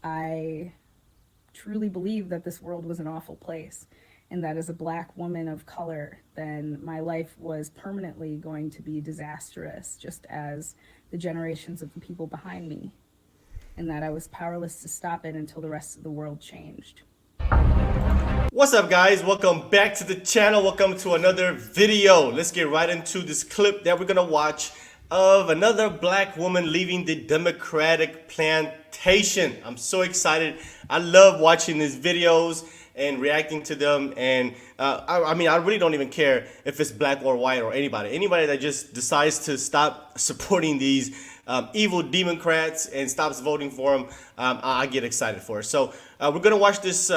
I truly believe that this world was an awful place, and that as a black woman of color, then my life was permanently going to be disastrous, just as the generations of the people behind me, and that I was powerless to stop it until the rest of the world changed. What's up, guys? Welcome back to the channel. Welcome to another video. Let's get right into this clip that we're gonna watch of another black woman leaving the Democratic plantation. I'm so excited. I love watching these videos and reacting to them. And I mean, I really don't even care if it's black or white or anybody that just decides to stop supporting these evil Democrats and stops voting for them. I get excited for it. So we're gonna watch this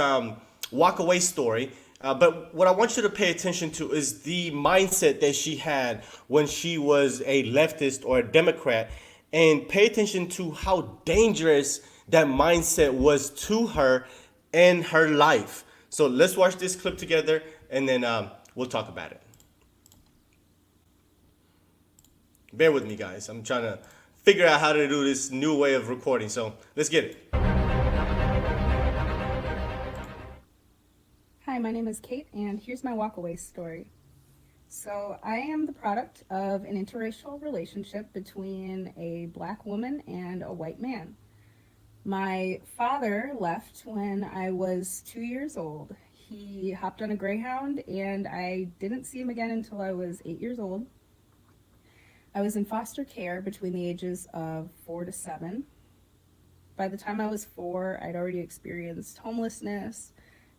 walk away story. But what I want you to pay attention to is the mindset that she had when she was a leftist or a Democrat, and pay attention to how dangerous that mindset was to her and her life. So let's watch this clip together, and then we'll talk about it. Bear with me, guys. I'm trying to figure out how to do this new way of recording. So let's get it. Hi, my name is Kate, and here's my walkaway story. So, I am the product of an interracial relationship between a black woman and a white man. My father left when I was 2 years old. He hopped on a Greyhound, and I didn't see him again until I was 8 years old. I was in foster care between the ages of 4 to 7. By the time I was 4, I'd already experienced homelessness,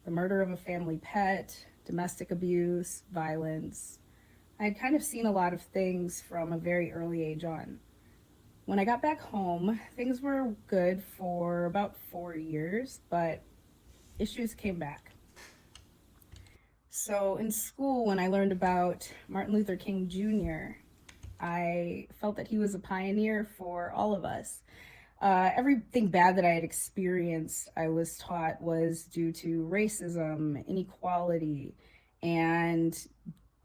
the murder of a family pet, domestic abuse, violence. I'd kind of seen a lot of things from a very early age on. When I got back home, things were good for about 4 years, but issues came back. So in school, when I learned about Martin Luther King Jr., I felt that he was a pioneer for all of us. Everything bad that I had experienced, I was taught, was due to racism, inequality, and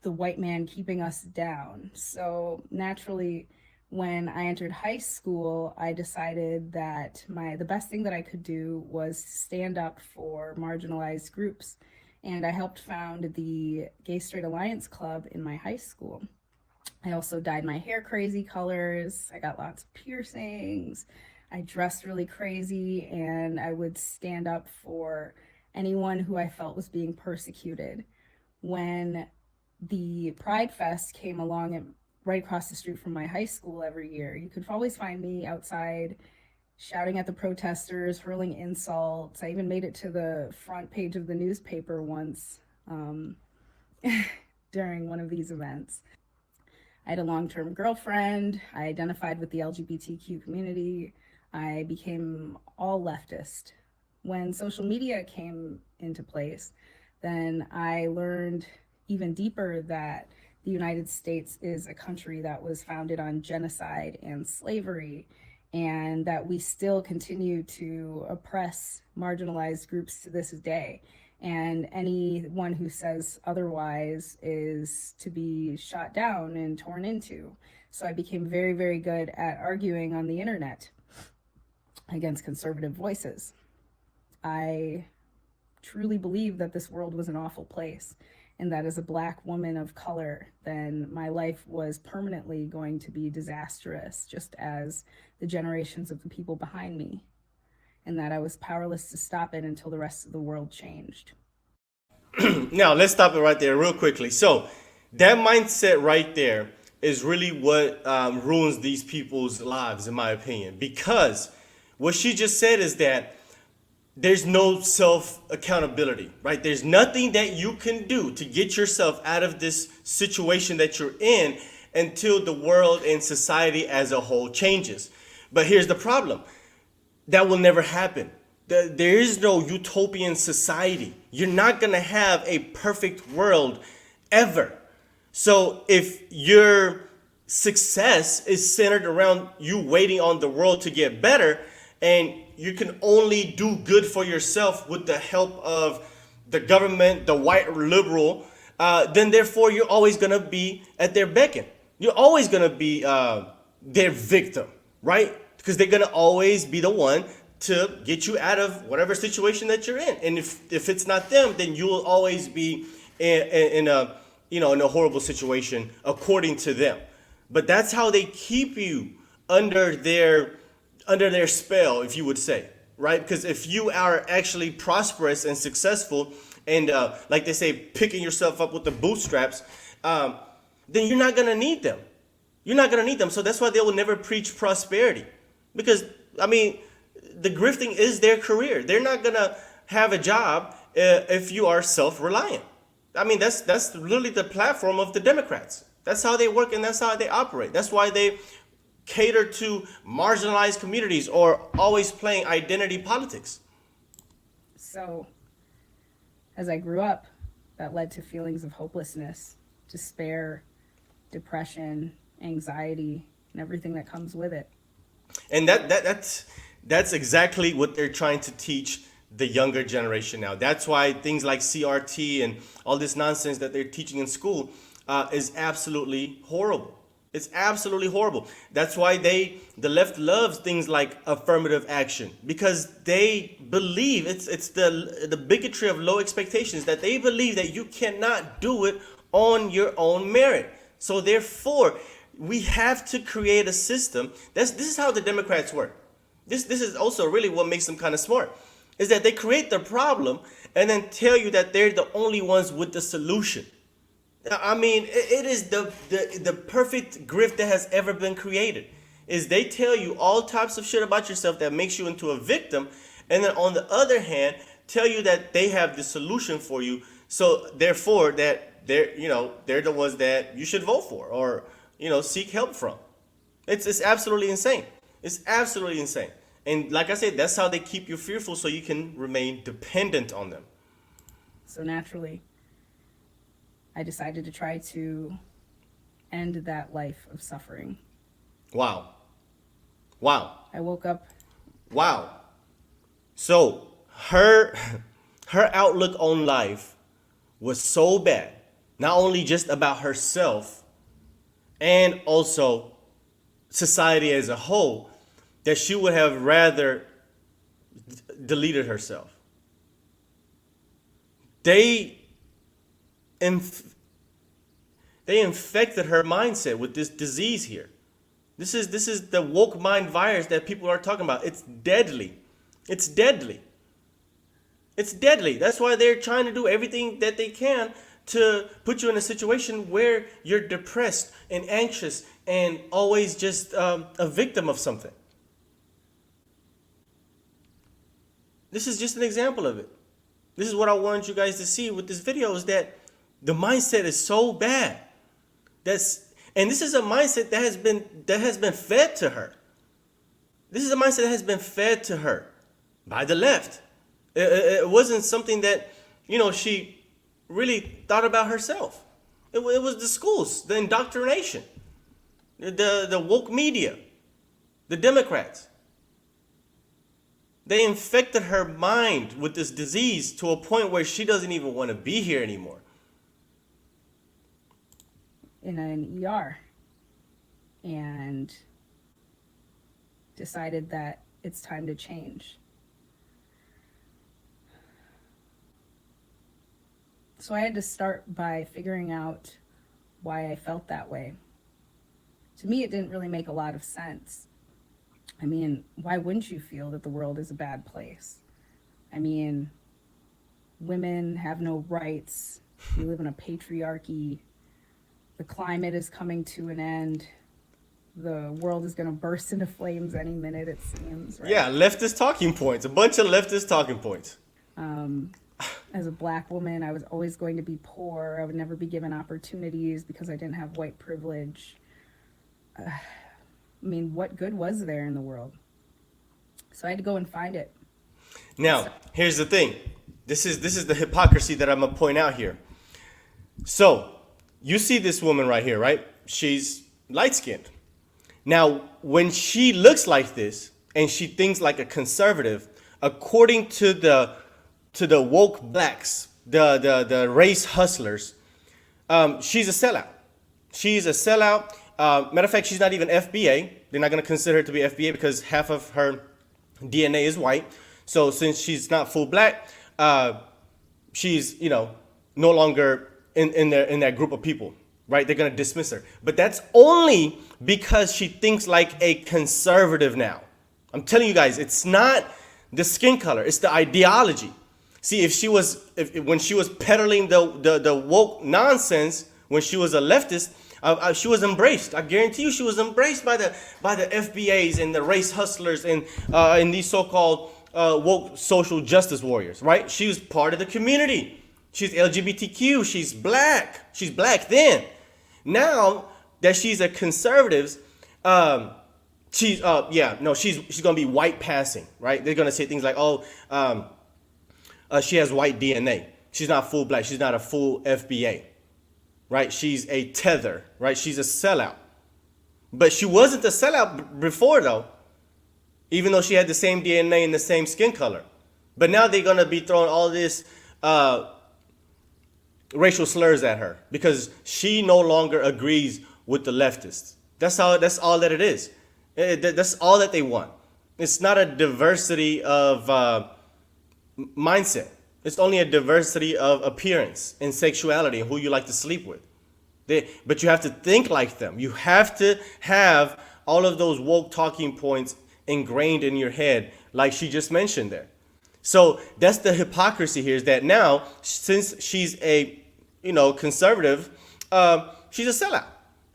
the white man keeping us down. So naturally, when I entered high school, I decided that the best thing that I could do was stand up for marginalized groups. And I helped found the Gay Straight Alliance Club in my high school. I also dyed my hair crazy colors. I got lots of piercings. I dressed really crazy, and I would stand up for anyone who I felt was being persecuted. When the Pride Fest came along right across the street from my high school every year, you could always find me outside shouting at the protesters, hurling insults. I even made it to the front page of the newspaper once during one of these events. I had a long-term girlfriend. I identified with the LGBTQ community. I became all leftist. When social media came into place, then I learned even deeper that the United States is a country that was founded on genocide and slavery, and that we still continue to oppress marginalized groups to this day. And anyone who says otherwise is to be shot down and torn into. So I became very, very good at arguing on the internet against conservative voices. I truly believe that this world was an awful place, and that as a black woman of color, then my life was permanently going to be disastrous, just as the generations of the people behind me, and that I was powerless to stop it until the rest of the world changed. Now, let's stop it right there real quickly. So, that mindset right there is really what ruins these people's lives, in my opinion. Because what she just said is that there's no self accountability, right? There's nothing that you can do to get yourself out of this situation that you're in until the world and society as a whole changes. But here's the problem: that will never happen. There is no utopian society. You're not going to have a perfect world ever. So if your success is centered around you waiting on the world to get better, and you can only do good for yourself with the help of the government, the white liberal, then therefore you're always going to be at their beckon. You're always going to be their victim, right? Because they're going to always be the one to get you out of whatever situation that you're in. And if it's not them, then you will always be in a in a horrible situation according to them. But that's how they keep you under their spell, if you would say, right? Because if you are actually prosperous and successful, and like they say, picking yourself up with the bootstraps, then you're not gonna need them. You're not gonna need them. So that's why they will never preach prosperity, because I mean, the grifting is their career. They're not gonna have a job if you are self-reliant. I mean, that's literally the platform of the Democrats. That's how they work and that's how they operate. That's why they cater to marginalized communities or always playing identity politics. So, as I grew up, that led to feelings of hopelessness, despair, depression, anxiety, and everything that comes with it. And that's exactly what they're trying to teach the younger generation now. That's why things like CRT and all this nonsense that they're teaching in school is absolutely horrible. It's absolutely horrible. That's why the left loves things like affirmative action, because they believe it's the bigotry of low expectations, that they believe that you cannot do it on your own merit. So therefore, we have to create a system. This is how the Democrats work. This is also really what makes them kind of smart, is that they create the problem and then tell you that they're the only ones with the solution. I mean, it is the perfect grift that has ever been created. Is they tell you all types of shit about yourself that makes you into a victim, and then on the other hand, tell you that they have the solution for you. So therefore, that they're the ones that you should vote for or seek help from. It's absolutely insane. It's absolutely insane. And like I said, that's how they keep you fearful, so you can remain dependent on them. So naturally, I decided to try to end that life of suffering. Wow. I woke up. Wow. So her outlook on life was so bad, not only just about herself and also society as a whole, that she would have rather deleted herself. They infected her mindset with this disease here. This is the woke mind virus that people are talking about. It's deadly. It's deadly. It's deadly. That's why they're trying to do everything that they can to put you in a situation where you're depressed and anxious and always just a victim of something. This is just an example of it. This is what I wanted you guys to see with this video, is that the mindset is so bad. And this is a mindset that has been fed to her. This is a mindset that has been fed to her by the left. It wasn't something that she really thought about herself. It was the schools, the indoctrination, the woke media, the Democrats. They infected her mind with this disease to a point where she doesn't even want to be here anymore. In an ER and decided that it's time to change. So I had to start by figuring out why I felt that way. To me, it didn't really make a lot of sense. I mean, why wouldn't you feel that the world is a bad place? I mean, women have no rights. We live in a patriarchy. The climate is coming to an end. The world is going to burst into flames any minute, it seems. Right? Yeah, leftist talking points. A bunch of leftist talking points. As a black woman, I was always going to be poor. I would never be given opportunities because I didn't have white privilege. I mean, what good was there in the world? So I had to go and find it. Now, here's the thing. This is the hypocrisy that I'm going to point out here. So, you see this woman right here, right? She's light-skinned. Now, when she looks like this and she thinks like a conservative, according to the woke blacks, the race hustlers, she's a sellout. She's a sellout. Matter of fact, she's not even FBA. They're not going to consider her to be FBA because half of her DNA is white. So since she's not full black, she's no longer in that group of people, right? They're gonna dismiss her. But that's only because she thinks like a conservative now. I'm telling you guys, it's not the skin color, it's the ideology. See, if when she was peddling the woke nonsense, when she was a leftist, she was embraced. I guarantee you, she was embraced by the FBAs and the race hustlers and these so-called woke social justice warriors. Right? She was part of the community. She's LGBTQ. She's black. She's black then. Now that she's a conservative, she's she's gonna be white passing. Right? They're gonna say things like, she has white DNA. She's not full black. She's not a full FBA. Right? She's a tether. Right? She's a sellout. But she wasn't a sellout before, though, even though she had the same DNA and the same skin color. But now they're going to be throwing all this racial slurs at her because she no longer agrees with the leftists. That's all that it is. That's all that they want. It's not a diversity of mindset. It's only a diversity of appearance and sexuality and who you like to sleep with. But you have to think like them. You have to have all of those woke talking points ingrained in your head, like she just mentioned there. So that's the hypocrisy here, is that now, since she's a conservative, she's a sellout.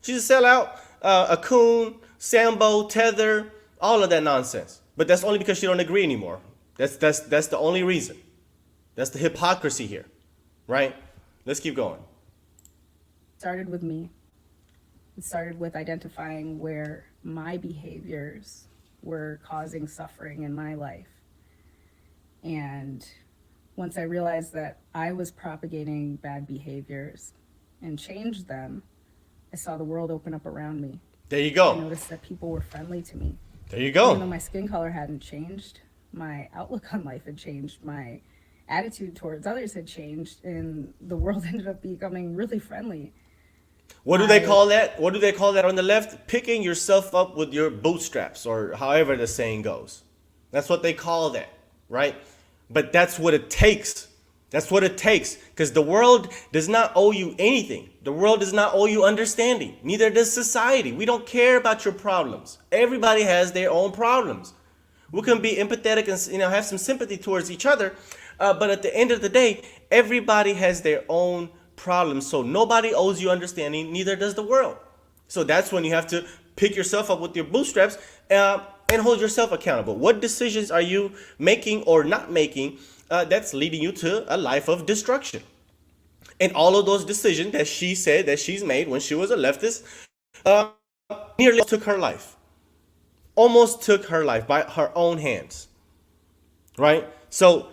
She's a sellout, a coon, Sambo, tether, all of that nonsense. But that's only because she don't agree anymore. That's the only reason. That's the hypocrisy here, right? Let's keep going. It started with me. It started with identifying where my behaviors were causing suffering in my life. And once I realized that I was propagating bad behaviors and changed them, I saw the world open up around me. There you go. I noticed that people were friendly to me. There you go. Even though my skin color hadn't changed, my outlook on life had changed, my attitude towards others had changed, and the world ended up becoming really friendly. What do they call that? What do they call that on the left? Picking yourself up with your bootstraps, or however the saying goes. That's what they call that, right? But that's what it takes. That's what it takes. Because the world does not owe you anything. The world does not owe you understanding. Neither does society. We don't care about your problems. Everybody has their own problems. We can be empathetic and have some sympathy towards each other. But at the end of the day, everybody has their own problems. So nobody owes you understanding. Neither does the world. So that's when you have to pick yourself up with your bootstraps and hold yourself accountable. What decisions are you making or not making that's leading you to a life of destruction? And all of those decisions that she said that she's made when she was a leftist nearly took her life. Almost took her life by her own hands. Right? So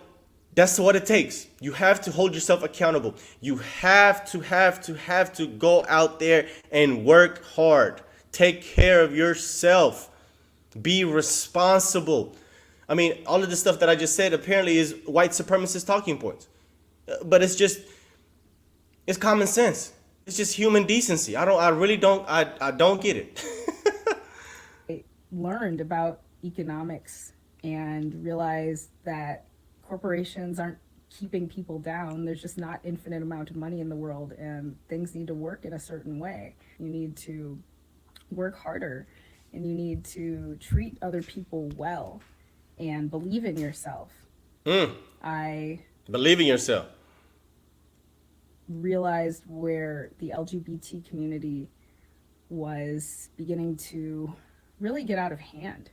that's what it takes. You have to hold yourself accountable. You have to go out there and work hard. Take care of yourself. Be responsible. I mean, all of the stuff that I just said apparently is white supremacist talking points. But it's common sense. It's just human decency. I don't get it. I learned about economics and realized that corporations aren't keeping people down. There's just not infinite amount of money in the world, and things need to work in a certain way. You need to work harder, and you need to treat other people well and believe in yourself. I believe in yourself. Realized where the LGBT community was beginning to really get out of hand.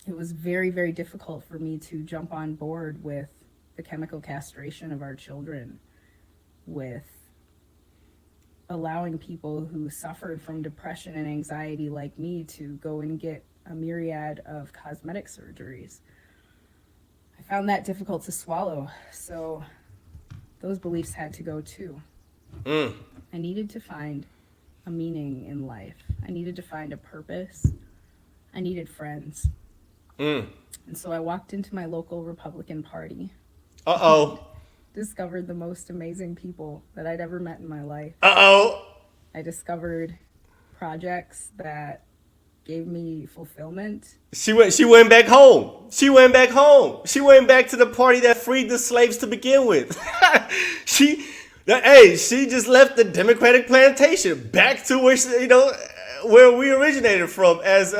It was very, very difficult for me to jump on board with the chemical castration of our children, with allowing people who suffered from depression and anxiety like me to go and get a myriad of cosmetic surgeries. I found that difficult to swallow, so those beliefs had to go too. I needed to find a meaning in life. I needed to find a purpose. I needed friends. And so I walked into my local Republican Party. Discovered the most amazing people that I'd ever met in my life. I discovered projects that gave me fulfillment. She went back home. She went back home. She went back to the party that freed the slaves to begin with. She just left the Democratic plantation back to where where we originated from as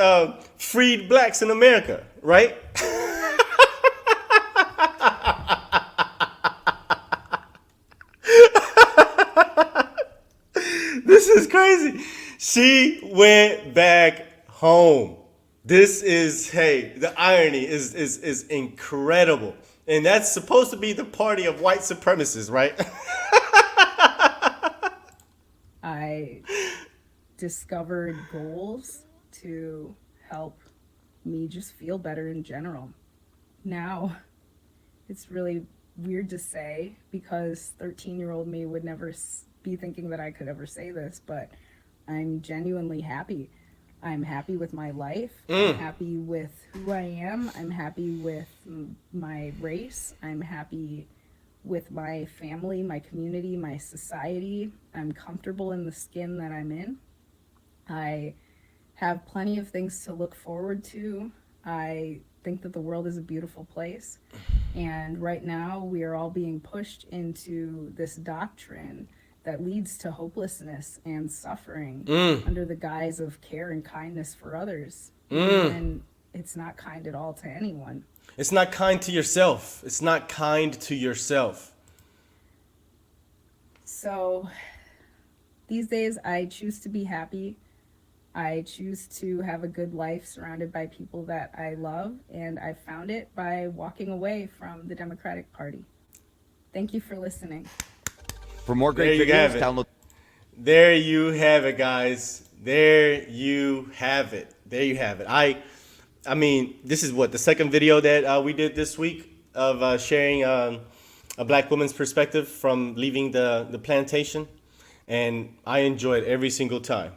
freed blacks in America, right? This is crazy. She went back home. This is, hey, the irony is incredible. And that's supposed to be the party of white supremacists, right? I discovered goals to help me just feel better in general. Now, it's really weird to say because 13-year-old me would never be thinking that I could ever say this, but I'm genuinely happy. I'm happy with my life. I'm happy with who I am. I'm happy with my race. I'm happy with my family, my community, my society. I'm comfortable in the skin that I'm in. I have plenty of things to look forward to. I think that the world is a beautiful place. And right now we are all being pushed into this doctrine that leads to hopelessness and suffering under the guise of care and kindness for others. And it's not kind at all to anyone. It's not kind to yourself. It's not kind to yourself. So these days I choose to be happy. I choose to have a good life surrounded by people that I love, and I found it by walking away from the Democratic Party. Thank you for listening. For more great videos, download. There you have it, guys. There you have it. There you have it. I mean, this is what, the second video that we did this week of sharing a black woman's perspective from leaving the plantation. And I enjoyed every single time.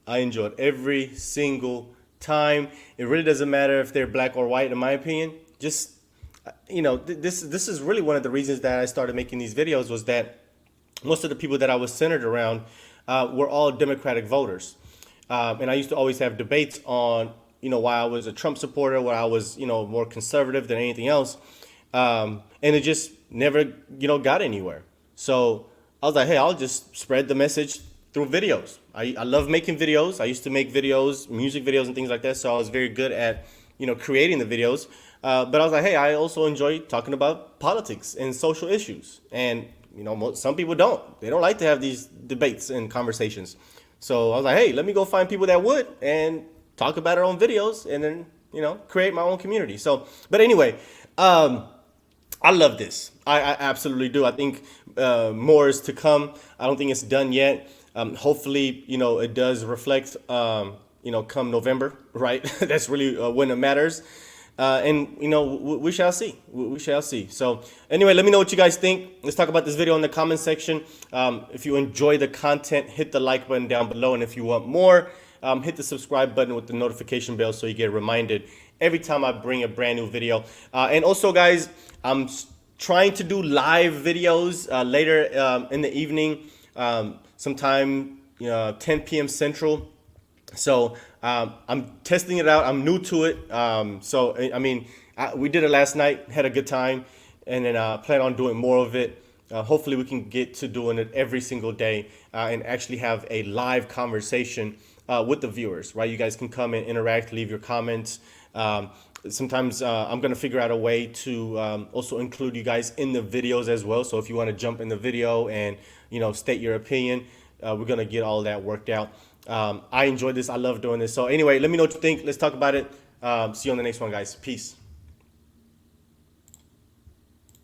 I enjoyed every single time. It really doesn't matter if they're black or white, in my opinion. Just, this is really one of the reasons that I started making these videos, was that most of the people that I was centered around were all Democratic voters. And I used to always have debates on, why I was a Trump supporter, why I was, more conservative than anything else. And it just never, got anywhere. So I was like, hey, I'll just spread the message through videos. I love making videos. I used to make videos, music videos and things like that. So I was very good at, creating the videos. But I was like, hey, I also enjoy talking about politics and social issues. And, some people don't. They don't like to have these debates and conversations. So I was like, hey, let me go find people that would and talk about it on videos and then, create my own community. So, but anyway, I love this. I absolutely do. I think more is to come. I don't think it's done yet. Hopefully, it does reflect, come November, right? That's really when it matters. And, we shall see. We shall see. So anyway, let me know what you guys think. Let's talk about this video in the comment section. If you enjoy the content, hit the like button down below. And if you want more, hit the subscribe button with the notification bell so you get reminded every time I bring a brand new video. And also, guys, I'm trying to do live videos later in the evening, sometime 10 p.m. Central. So I'm testing it out. I'm new to it. We did it last night, had a good time, and then plan on doing more of it. Hopefully we can get to doing it every single day and actually have a live conversation with the viewers, right? You guys can come and interact, leave your comments. Sometimes I'm going to figure out a way to also include you guys in the videos as well. So if you want to jump in the video and, state your opinion, we're going to get all that worked out. I enjoyed this. I love doing this. So anyway, let me know what you think. Let's talk about it. See you on the next one, guys. Peace.